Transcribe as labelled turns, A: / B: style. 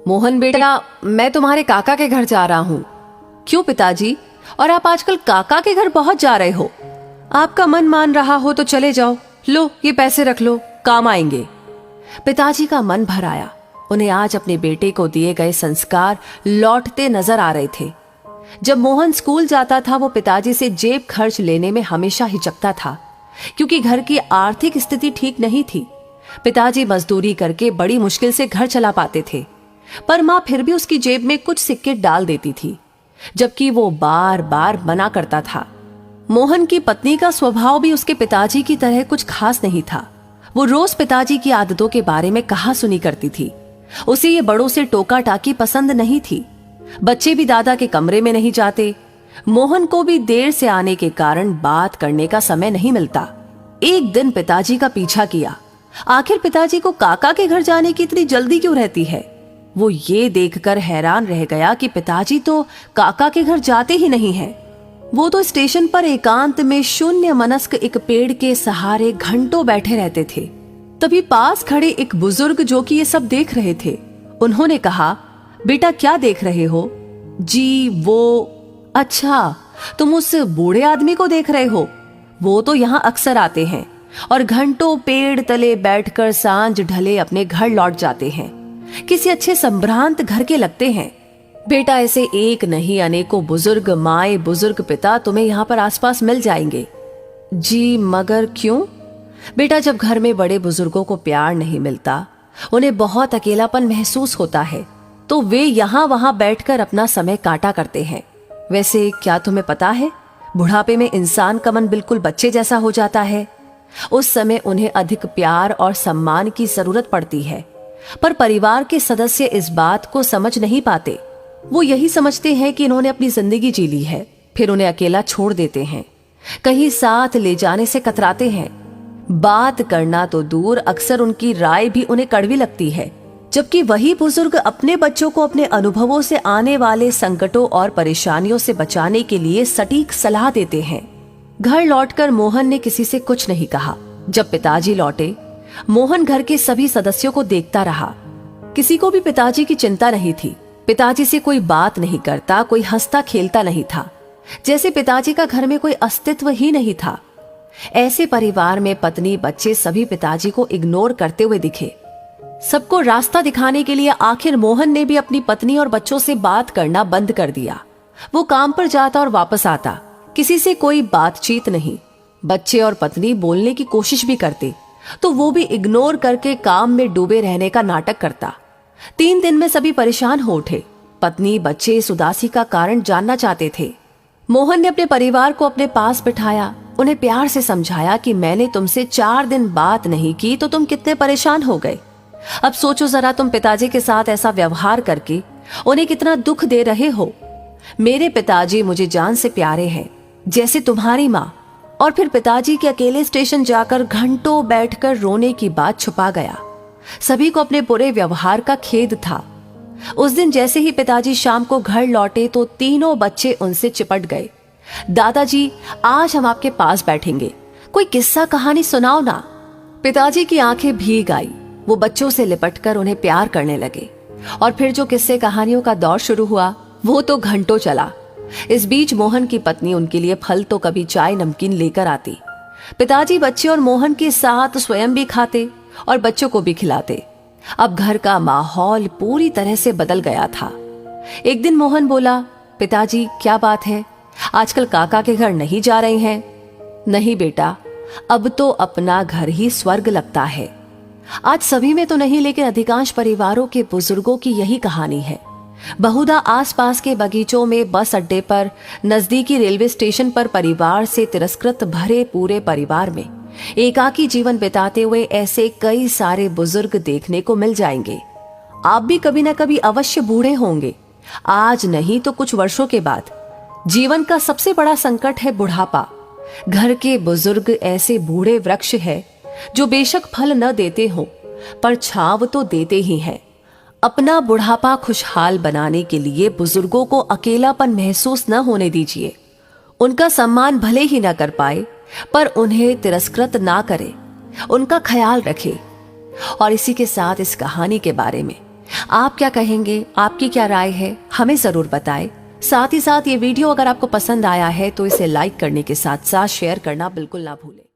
A: मोहन बेटा, मैं तुम्हारे काका के घर जा रहा हूँ। क्यों पिताजी? और आप आजकल काका के घर पहुंच जा रहे हो? आपका मन मान रहा हो तो चले जाओ। लो, ये पैसे रख लो, काम आएंगे। पिताजी का मन भर आया। उन्हें आज अपने बेटे को दिए गए संस्कार लौटते नजर आ रहे थे। जब मोहन स्कूल जाता था वो पिताजी से जेब खर्च लेने में हमेशा हिचकता था, क्योंकि घर की आर्थिक स्थिति ठीक नहीं थी। पिताजी मजदूरी करके बड़ी मुश्किल से घर चला पाते थे, पर माँ फिर भी उसकी जेब में कुछ सिक्के डाल देती थी, जबकि वो बार बार मना करता था। मोहन की पत्नी का स्वभाव भी उसके पिताजी की तरह कुछ खास नहीं था। वो रोज पिताजी की आदतों के बारे में कहा सुनी करती थी। उसे ये बड़ों से टोका टाकी पसंद नहीं थी। बच्चे भी दादा के कमरे में नहीं जाते। मोहन को भी देर से आने के कारण बात करने का समय नहीं मिलता। एक दिन पिताजी का पीछा किया। आखिर पिताजी को काका के घर जाने की इतनी जल्दी क्यों रहती है? वो ये देखकर हैरान रह गया कि पिताजी तो काका के घर जाते ही नहीं हैं। वो तो स्टेशन पर एकांत में शून्य मनस्क एक पेड़ के सहारे घंटों बैठे रहते थे। तभी पास खड़े एक बुजुर्ग जो कि ये सब देख रहे थे, उन्होंने कहा, बेटा क्या देख रहे हो? जी वो, अच्छा तुम उस बूढ़े आदमी को देख रहे हो? वो तो यहाँ अक्सर आते हैं और घंटों पेड़ तले बैठकर सांझ ढले अपने घर लौट जाते हैं। किसी अच्छे संभ्रांत घर के लगते हैं। बेटा ऐसे एक नहीं अनेकों बुजुर्ग माए बुजुर्ग पिता तुम्हें यहाँ पर आसपास मिल जाएंगे। जी मगर क्यों? बेटा जब घर में बड़े बुजुर्गों को प्यार नहीं मिलता, उन्हें बहुत अकेलापन महसूस होता है, तो वे यहाँ वहां बैठकर अपना समय काटा करते हैं। वैसे क्या तुम्हें पता है, बुढ़ापे में इंसान का मन बिल्कुल बच्चे जैसा हो जाता है। उस समय उन्हें अधिक प्यार और सम्मान की जरूरत पड़ती है, पर परिवार के सदस्य इस बात को समझ नहीं पाते। वो यही समझते हैं कि इन्होंने अपनी जिंदगी जी ली है, फिर उन्हें अकेला छोड़ देते हैं। कहीं साथ ले जाने से कतराते हैं। बात करना तो दूर, अक्सर उनकी राय भी उन्हें कड़वी लगती है, जबकि वही बुजुर्ग अपने बच्चों को अपने अनुभवों से आने वाले संकटों और परेशानियों से बचाने के लिए सटीक सलाह देते हैं। घर लौटकर मोहन ने किसी से कुछ नहीं कहा। जब पिताजी लौटे, मोहन घर के सभी सदस्यों को देखता रहा। किसी को भी पिताजी की चिंता नहीं थी। पिताजी से कोई बात नहीं करता, कोई हंसता खेलता नहीं था, जैसे पिताजी का घर में कोई अस्तित्व ही नहीं था। ऐसे परिवार में पत्नी बच्चे सभी पिताजी को इग्नोर करते हुए दिखे। सबको रास्ता दिखाने के लिए आखिर मोहन ने भी अपनी पत्नी और बच्चों से बात करना बंद कर दिया। वो काम पर जाता और वापस आता, किसी से कोई बातचीत नहीं। बच्चे और पत्नी बोलने की कोशिश भी करते तो वो भी इग्नोर करके काम में डूबे रहने का नाटक करता। 3 दिन में सभी परेशान हो उठे। पत्नी बच्चे इस उदासी का कारण जानना चाहते थे। मोहन ने अपने परिवार को अपने पास बिठाया, उन्हें प्यार से समझाया कि मैंने तुमसे 4 दिन बात नहीं की तो तुम कितने परेशान हो गए। अब सोचो जरा, तुम पिताजी के साथ ऐसा व्यवहार करके उन्हें कितना दुख दे रहे हो। मेरे पिताजी मुझे जान से प्यारे हैं, जैसे तुम्हारी माँ। और फिर पिताजी के अकेले स्टेशन जाकर घंटों बैठकर रोने की बात छुपा गया। सभी को अपने बुरे व्यवहार का खेद था। उस दिन जैसे ही पिताजी शाम को घर लौटे तो तीनों बच्चे उनसे चिपट गए। दादाजी, आज हम आपके पास बैठेंगे, कोई किस्सा कहानी सुनाओ ना। पिताजी की आंखें भीग आई। वो बच्चों से लिपटकर उन्हें प्यार करने लगे। और फिर जो किस्से कहानियों का दौर शुरू हुआ, वो तो घंटों चला। इस बीच मोहन की पत्नी उनके लिए फल तो कभी चाय नमकीन लेकर आती। पिताजी बच्चे और मोहन के साथ स्वयं भी खाते और बच्चों को भी खिलाते। अब घर का माहौल पूरी तरह से बदल गया था। एक दिन मोहन बोला, पिताजी क्या बात है, आजकल काका के घर नहीं जा रहे हैं? नहीं बेटा, अब तो अपना घर ही स्वर्ग लगता है। आज सभी में तो नहीं, लेकिन अधिकांश परिवारों के बुजुर्गों की यही कहानी है। बहुधा आसपास के बगीचों में, बस अड्डे पर, नजदीकी रेलवे स्टेशन पर परिवार से तिरस्कृत भरे पूरे परिवार में एकाकी जीवन बिताते हुए ऐसे कई सारे बुजुर्ग देखने को मिल जाएंगे। आप भी कभी न कभी अवश्य बूढ़े होंगे, आज नहीं तो कुछ वर्षों के बाद। जीवन का सबसे बड़ा संकट है बुढ़ापा। घर के बुजुर्ग ऐसे बूढ़े वृक्ष है जो बेशक फल न देते हो, पर छांव तो देते ही हैं। अपना बुढ़ापा खुशहाल बनाने के लिए बुजुर्गों को अकेलापन महसूस न होने दीजिए। उनका सम्मान भले ही न कर पाए, पर उन्हें तिरस्कृत ना करें, उनका ख्याल रखें। और इसी के साथ इस कहानी के बारे में आप क्या कहेंगे, आपकी क्या राय है, हमें जरूर बताएं। साथ ही साथ ये वीडियो अगर आपको पसंद आया है तो इसे लाइक करने के साथ साथ शेयर करना बिल्कुल ना भूलें।